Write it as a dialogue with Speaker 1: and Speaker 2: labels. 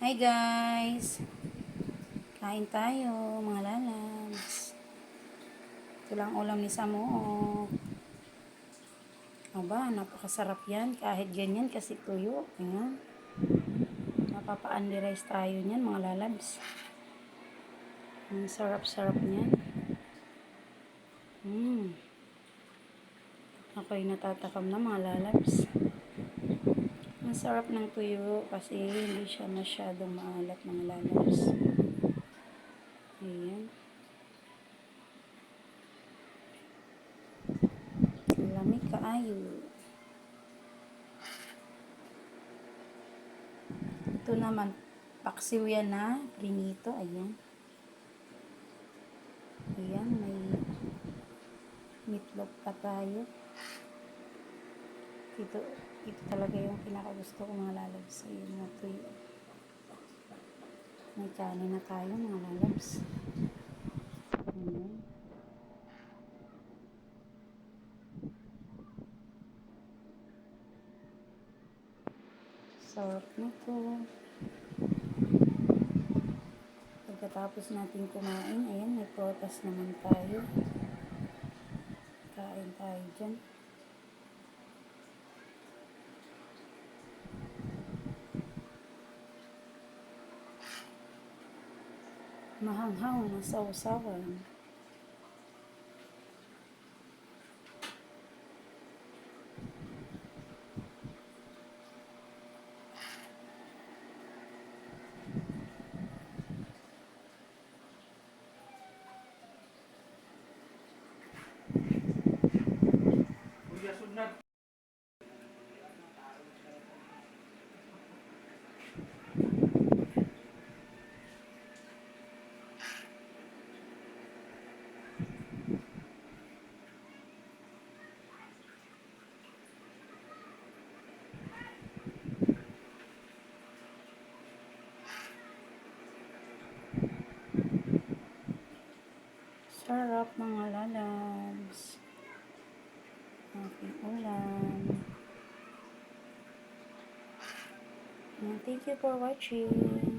Speaker 1: Hi guys! Kain tayo mga lalabs. Ito lang ulam ni Samook. Aba, napakasarap yan. Kahit ganyan kasi tuyo. Ayan. Mapapa-only rice tayo niyan mga lalabs. Ang sarap-sarap niyan. Ako'y natatakam na mga lalabs. Ang sarap ng tuyo kasi hindi siya masyadong maalat mga lalabs. Ayan. Lamig kaayo. Ito naman, paksiw yan na prinito. Ayan. Ayan, may meatloaf pa tayo. Ito talaga yung pinakagusto ko mga lalabs. Ayun na ito yun. May kanin na tayo mga lalabs. Ayan. Sarap nito. Pagkatapos natin kumain, ayan, may prutas naman tayo. Kain tayo dyan. Mahanghang na sausawan. Sarap mga lalabs. Aking ulam. Thank you for watching.